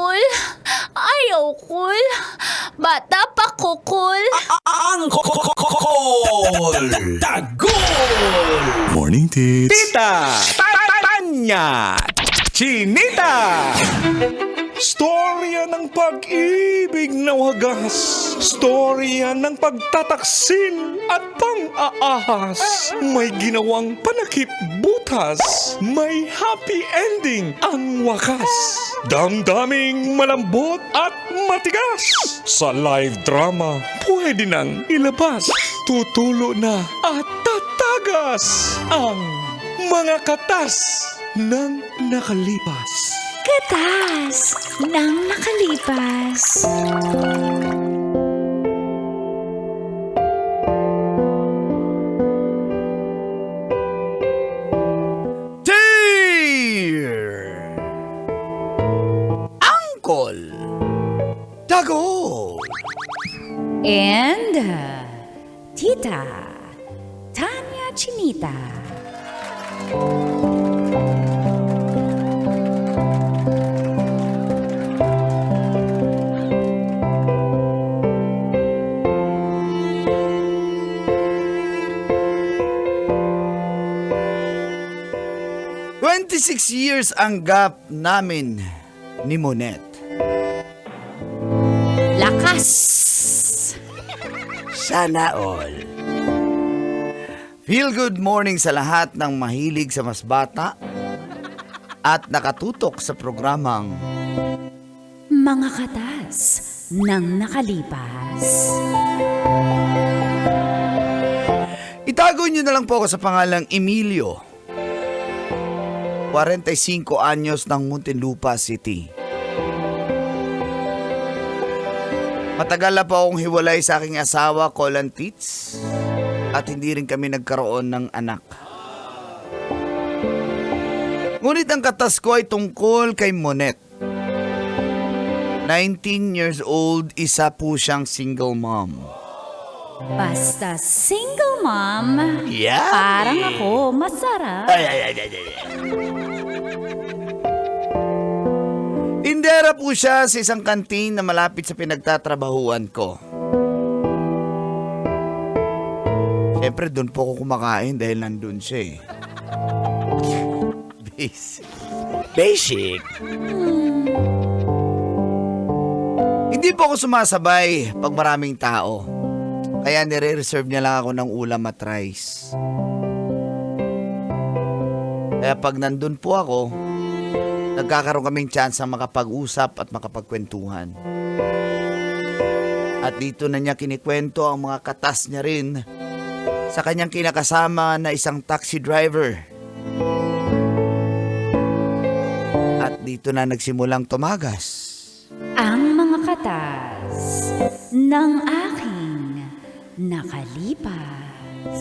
kul. Ayaw kul. Bata pa ko kul. Ang Call! Tagol! Morning, Tits. Tita! Tanya! Chinita! Storya ng pag-ibig na wagas. Storya ng pagtataksil at pang-aahas. May ginawang panakip butas. May happy ending ang wakas. Damdaming malambot at matigas. Sa live drama, pwede nang ilabas. Tutulo na at tatagas ang mga katas ng nakalipas. Katas ng nakalipas. Dear Uncle Dago And Tita Tanya Chinita. 26 years ang gap namin ni Monet. Lakas. Sana all. Feel good morning sa lahat ng mahilig sa mas bata at nakatutok sa programang Mga katas ng nakalipas. Itago niyo na lang po ako sa pangalang Emilio. 45 anyos ng Muntinlupa City. Matagal na po akong hiwalay sa aking asawa, Colin Tits, at hindi rin kami nagkaroon ng anak. Ngunit ang katas ko ay tungkol kay Monet. 19 years old, isa po siyang single mom. Basta single mom, Yeah. parang ako, masarap. Ay. Tindera po siya sa isang kantin na malapit sa pinagtatrabahuan ko. Siyempre, doon po ako kumakain dahil nandun siya eh. Basic. Hindi po ako sumasabay pag maraming tao. Kaya nire-reserve niya lang ako ng ulam at rice. Kaya pag nandun po ako, nagkakaroon kaming chance na makapag-usap at makapagkwentuhan. At dito na niya kinikwento ang mga katas niya rin sa kanyang kinakasama na isang taxi driver. At dito na nagsimulang tumagas Ang mga katas ng aking nakalipas.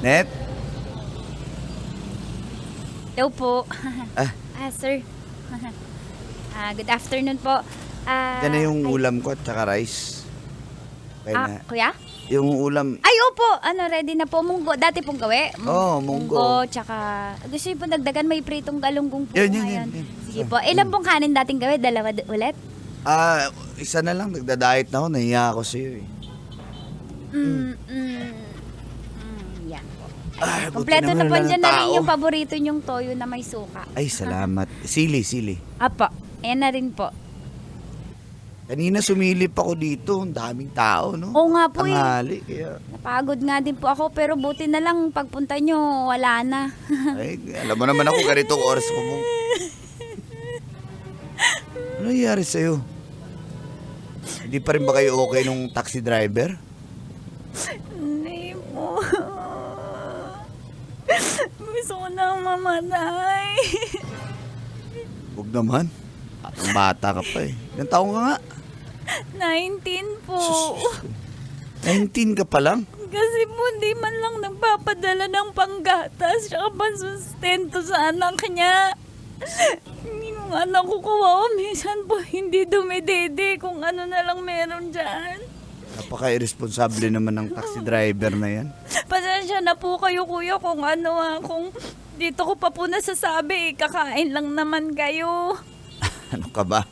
Net? Hello po. Ah. Sir. Good afternoon po. Yan na yung ulam ko at saka rice. Kaya na. Kuya? Yung ulam, Ay, opo. Ready na po. Munggo. Dati pong gawi. Oo, munggo. Tsaka, gusto niyo po dagdagan, may pritong galunggong po. Yan. ngayon. Sige po. Ilan pong kanin dating gawi? Dalawa ulit? isa na lang, nagda-diet na ako, nahiya ako sa'yo eh. Yan po. Buti Kompleto na naman po wala dyan ng na rin tao. yung paborito niyong toyo na may suka. Ay, salamat. Sili. Apo. Ayan na rin po. Kanina sumilip ako dito, ang daming tao, no? Oo nga po eh. Tanghali, kaya... Napagod nga din po ako pero buti na lang pagpunta nyo, wala na. Ay, alam mo naman ako ganitong oras ko mo. Ano nangyari sa'yo? Hindi pa rin ba kayo okay nung taxi driver? Hindi po. Gusto ko na mamatay. Huwag naman. Ang bata ka pa eh. Ilang taong ka nga? 19 po. 19 ka pa lang? Kasi po hindi man lang nagpapadala ng panggatas tsaka pansustento sa anak niya. Yung anak ko kawawa, minsan po hindi dumidede kung ano na lang meron dyan. Napaka-irresponsible naman ng taxi driver na yan. Pasensya na po kayo kuya kung kung dito ko pa po nasasabi, kakain lang naman kayo. Ano ka ba?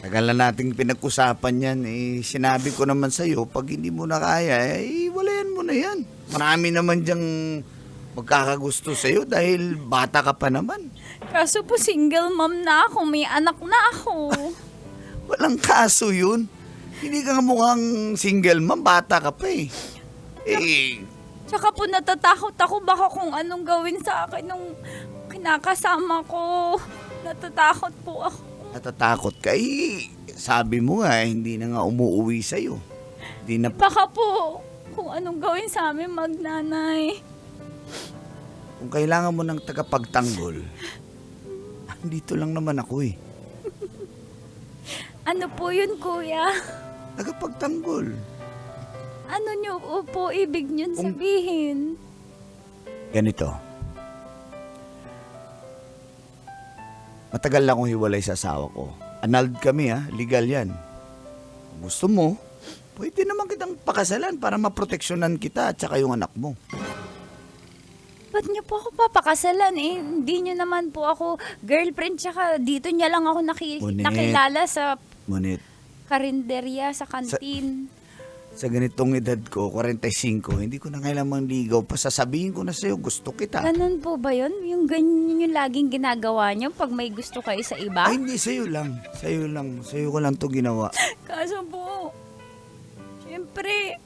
Tagal na nating pinag-usapan yan. Sinabi ko naman sa'yo, pag hindi mo na kaya, walayan mo na yan. Marami naman diyang magkakagusto sa'yo dahil bata ka pa naman. Kaso po single mom na ako, may anak na ako. Walang kaso yun. Hindi ka nga mukhang single mom, bata ka pa eh. Tsaka po natatakot ako baka kung anong gawin sa akin nung kinakasama ko. Natatakot po ako. Natatakot ka sabi mo nga, hindi na nga umuuwi sa'yo. Hindi na... Baka po kung anong gawin sa amin magnanay. Kung kailangan mo ng tagapagtanggol, dito lang naman ako eh. Ano po yun kuya? Tagapagtanggol. Ano nyo po ibig nyo sabihin? Ganito. Matagal lang akong hiwalay sa asawa ko. Annulled kami legal yan. Kung gusto mo, pwede naman kitang pakasalan para maproteksyonan kita at saka yung anak mo. Ba't niyo po ako papakasalan eh? Hindi niyo naman po ako girlfriend tsaka dito niya lang ako Ngunit. nakilala sa Ngunit, karinderya, sa kantin. sa ganitong edad ko, 45, hindi ko na kailangang ligaw pa. Sasabihin ko na sa'yo, gusto kita. Ganun po ba yun? Yung ganyan yung laging ginagawa niyo pag may gusto kayo sa iba? Ay, hindi, sa'yo lang. Sa'yo lang. Sa'yo ko lang to ginawa. Kaso po, syempre,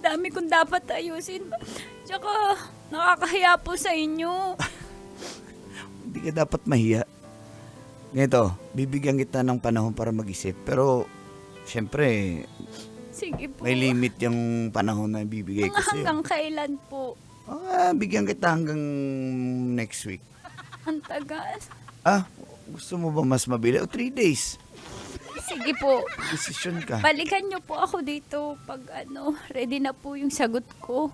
dami kong dapat ayusin. Tsaka, nakakahiya po sa inyo. Hindi ka dapat mahiya. Ganito, bibigyan kita ng panahon para mag-isip. Pero, syempre, Sige po. may limit yung panahon na bibigay ko Mga sa'yo. hanggang kailan po? Bigyan kita hanggang next week. Ang tagal. Gusto mo ba mas mabili? O 3 days. Sige po. Desisyon ka. Balikan niyo po ako dito pag ready na po yung sagot ko.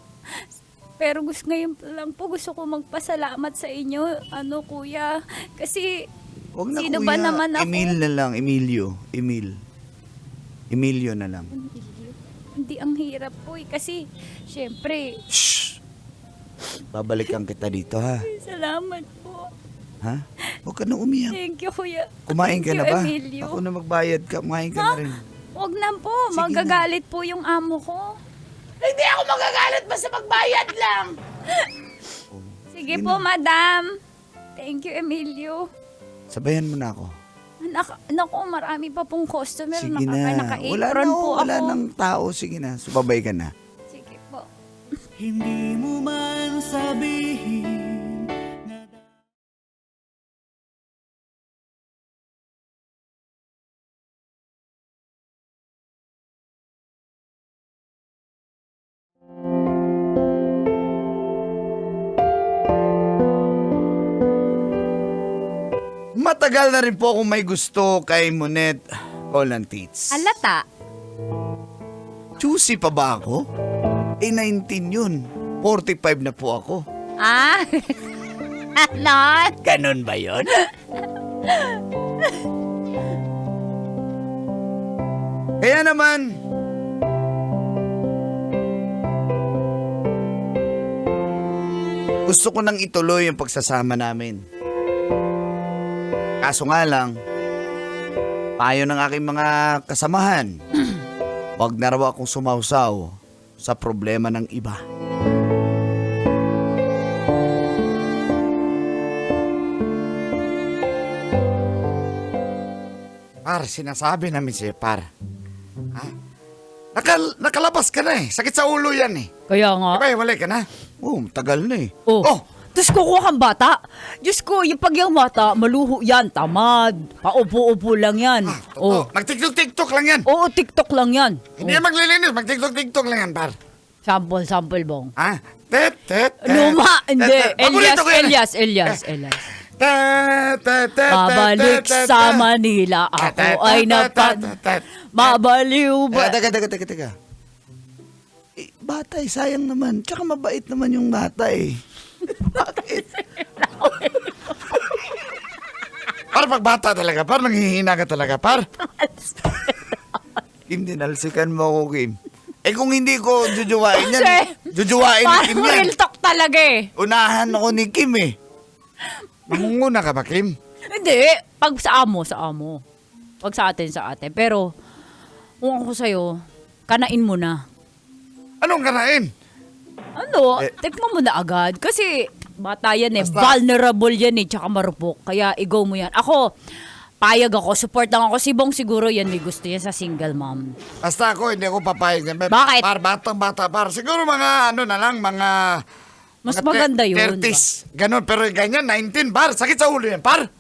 Pero ngayon lang po gusto ko magpasalamat sa inyo, kuya. Kasi, Huwag na sino kuya. ba naman ako? Emil na lang. Emilio na lang. Hindi ang hirap po eh. Kasi, syempre, Shh! Babalikan kita dito, ha? salamat po. Ha? Huwag ka na umiyak. Thank you, kuya. Kumain ka Thank na you, ba? Emilio. Ako na magbayad ka. Kumain ka na rin. Huwag na po. Sige Magagalit po yung amo ko. Hindi ako magagalit. Basta magbayad lang. Sige po, madam. Thank you, Emilio. Sabayan mo na ako. Naku, marami pa pong customer. Sige na. Naka-apron po ako. Wala nang tao. Sige na. Subabay ka na. Sige po. Hindi mo man sabihin. Matagal na rin po akong may gusto kay Monet Colantits. Alata. Juicy pa ba ako? 19 yun. 45 na po ako. Ano? Ganon ba yun? Kaya naman, gusto ko nang ituloy yung pagsasama namin. Kaso nga lang, payo ng aking mga kasamahan, wag na raw akong sumausaw sa problema ng iba. Par, sinasabi namin sa'yo, par. Ha? Nakalabas ka na eh. Sakit sa ulo yan eh. Kaya nga. Diba, wala ka na? Tagal na eh. Oh. Tapos kukuha kang bata. Diyos ko, yung pag yung bata, maluho yan, tamad. Paupo-upo lang yan. Nag-tiktok-tiktok lang yan. Oo, TikTok lang yan. Hindi yan maglilinis, mag-tiktok-tiktok lang yan, par. Sample, bong. Ha? Tet. Luma, hindi. Paborito ko yan eh. Elias. Tet. Babalik sa Manila, ako ay mabaliw ba? Teka. Bata eh, sayang naman. Tsaka mabait naman yung bata eh. Bakit? Par, pag bata talaga, par, nanghihina ka talaga, par. Kim, dinalsikan mo ako, Kim. Kung hindi ko jujuwain yan, jujuwain ni Kim Parang yan. real talk talaga eh. Unahan ako ni Kim eh. Mangunguna ka ba, Kim? Hindi, pag sa amo. Pag sa atin. Pero, kung ako sa'yo, kanain mo na. Anong kanain? Tikman mo na agad. Kasi, bata yan eh. Basta- Vulnerable yan eh. Tsaka marupok. Kaya, i-go mo yan. Ako, payag ako. Support lang ako. Si Bong siguro yan. May gusto yan sa single mom. Basta ako, hindi ako papayag. Bakit? Par, batang-bata, par. Siguro mga, mga... Mas mga maganda yun. 30s. Ganon, pero ganyan, 19, par. Sakit sa ulo yan, par.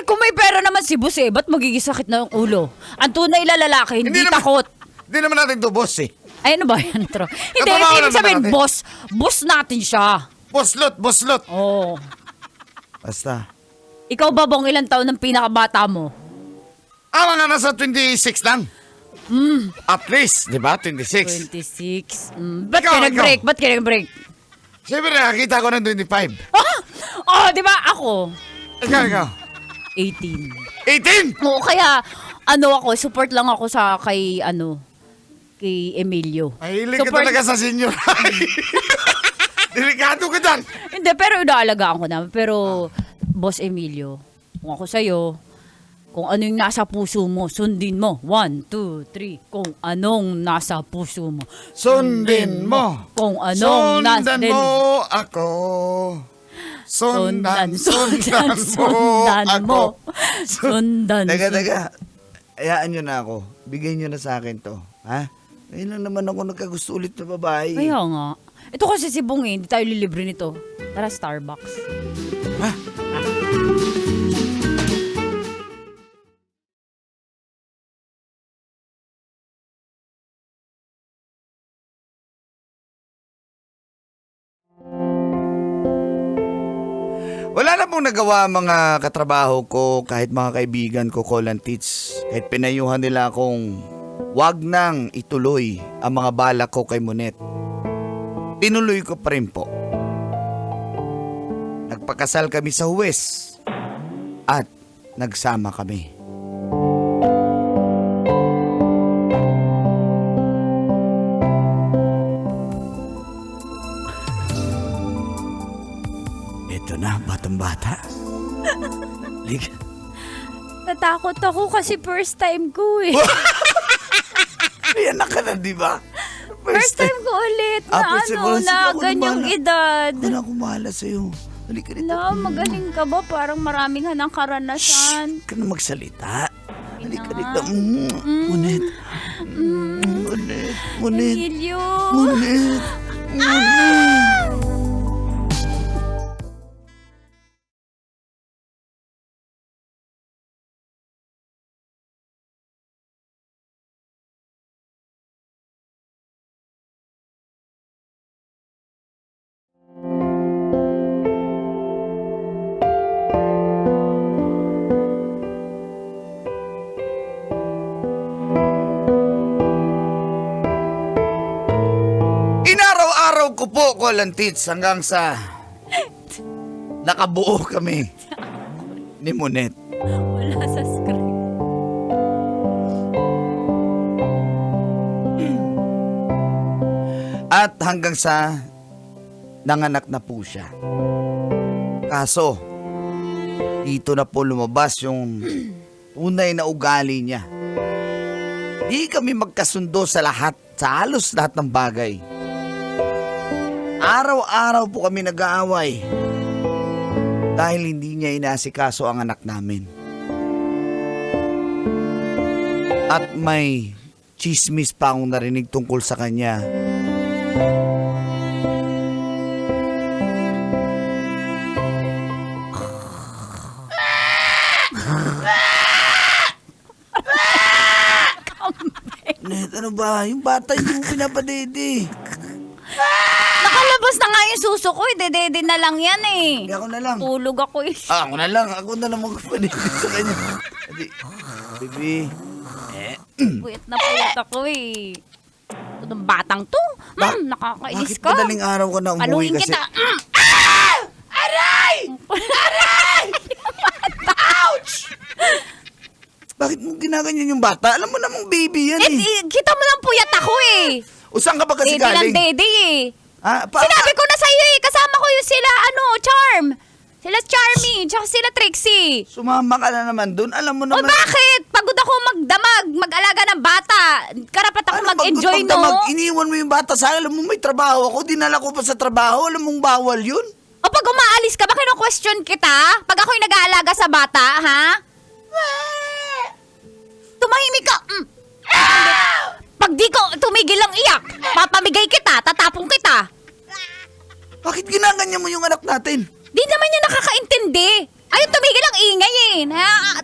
Kung may pera naman si boss eh, ba't magiging sakit na yung ulo? Ang tunay na lalaki, hindi takot. Hindi naman natin to boss eh. Ay, ano ba yan, Tro? Hindi, Katrabaho ibig lang sabihin, naman natin. boss natin siya. Boslot. Oo. Basta. Ikaw ba, Bong, ilang taon ng pinakabata mo? Mga nasa 26 lang. At least, di ba? 26. 26. Ba't Ikaw, ka nag-break? Siyempre, nakakita ko ng 25. Di ba ako? Ikaw. 18. 18? Oo, kaya, ako, support lang ako kay Emilio. Mahilig ka talaga sa senior. Delikado ka dyan. Hindi, pero inaalagaan ko naman. Pero, Boss Emilio, kung ako sa'yo, kung ano yung nasa puso mo, sundin mo. 1, 2, 3. Kung anong nasa puso mo. Sundin mo. Kung anong Sundan mo ako. Sundan mo ako. Sundan. Teka. Hayaan nyo na ako. Bigay nyo na sa akin to. Ha? Ngayon lang naman ako nagkagusto ulit na babae. Kaya nga. Ito kasi si Bong hindi tayo lilibre nito. Tara, Starbucks. Ha? Wala na pong nagawa mga katrabaho ko, kahit mga kaibigan ko, call and teach. Kahit pinayuhan nila akong wag nang ituloy ang mga balak ko kay Monet. Tinuloy ko pa rin po. Nagpakasal kami sa Huwes at nagsama kami. Ito na, batang-bata. Liga. Natakot ako kasi first time ko eh. Ayan na ka na, di ba? First time ko ulit na na ganyang edad. Ako na kumahala sa'yo. Halika rito. Na, magaling ka ba? Parang maraming hanang karanasan. Ka na magsalita. Halika Na. rito. Monet. Monet. Emilio. Monet. Inaraw-araw ko po, Kolantits, hanggang sa nakabuo kami ni Monet. Wala sa script. At hanggang sa nanganak na po siya. Kaso, dito na po lumabas yung tunay na ugali niya. Di kami magkasundo sa halos lahat ng bagay. Araw-araw po kami nag-aaway dahil hindi niya inasikaso ang anak namin. At may chismis pa akong narinig tungkol sa kanya. Net, ano ba? Yung bata hindi mo pinapadede. Nakalabas na nga yung suso ko, dede na lang yan eh. Hindi ako na lang. Tulog ako eh. Ako na lang magpapadede sa kanya. Adi, baby. Puyat na puyat ako eh. Itong batang to. Nakakainis Bakit ka. madaling araw ka na umuwi Paluin kasi? kita. Aray! Aray! Ouch! Bakit mo ginaganyan yung bata? Alam mo namang baby yan Kita mo lang puyat ako eh. O saan ka ba kasi Dede lang galing? dede eh. Sinabi ko na sa'yo eh. Kasama ko yung sila, Charm. Sila Charmy, tsaka sila Trixie. Sumama ka na naman dun. Alam mo O naman. bakit? Pagod ako magdamag, mag-alaga ng bata. Karapat ako mag-enjoy, no? Iniwan mo yung bata sa akin. Alam mo may trabaho ako. Dinala ko pa sa trabaho. Alam mong bawal yun. O pag umaalis ka, bakit question kita? Pag ako'y nag-aalaga sa bata, ha? Tumahimik ka. Pag di ko tumigil ang iyak, papamigay kita, tatapong kita. Bakit ginaganyan mo yung anak natin? Di naman niya nakakaintindi. Ayaw tumigil ang ingay eh.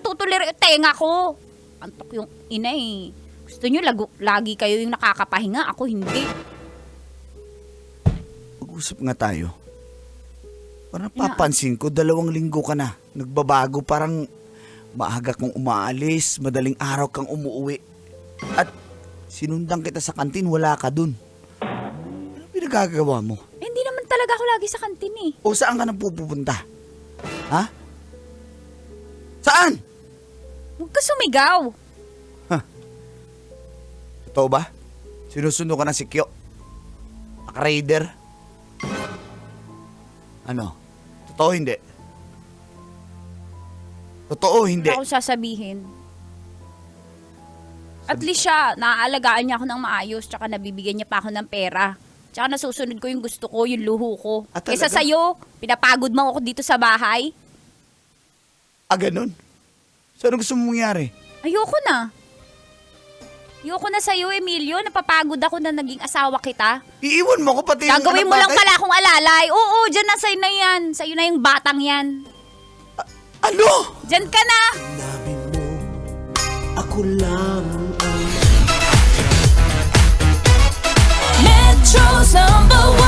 Tutulir yung tenga ko. Antok yung ina eh. Gusto niyo lagi kayo yung nakakapahinga, ako hindi. Mag-usap nga tayo. Parang papansin ko, 2 linggo ka na. Nagbabago, parang maaga kang umaalis, madaling araw kang umuwi. At sinundan kita sa kantin, wala ka dun. Ano pinagagawa mo? Hindi naman talaga ako lagi sa kantin eh. O saan ka nang pupunta? Ha? Saan? Huwag ka sumigaw. Totoo ba? Sinusundo ka na si Kyo? Raider? Ano? Totoo hindi? Totoo hindi? Ako sasabihin. At least siya, naaalagaan niya ako ng maayos, tsaka nabibigyan niya pa ako ng pera. Tsaka nasusunod ko yung gusto ko, yung luho ko. Ah, Kesa talaga? sa'yo, pinapagod mo ako dito sa bahay. Ganun? So ano gusto mong mangyari? Ayoko na. Ayoko na sa'yo, Emilio. Napapagod ako na naging asawa kita. Iiwan mo ko pati yung Gagawin anak mo lang natin? pala akong alalay. Oo, dyan na sa'yo na yan. Sa'yo na yung batang yan. Ano? Dyan ka na. Ako lang ang Metro's #1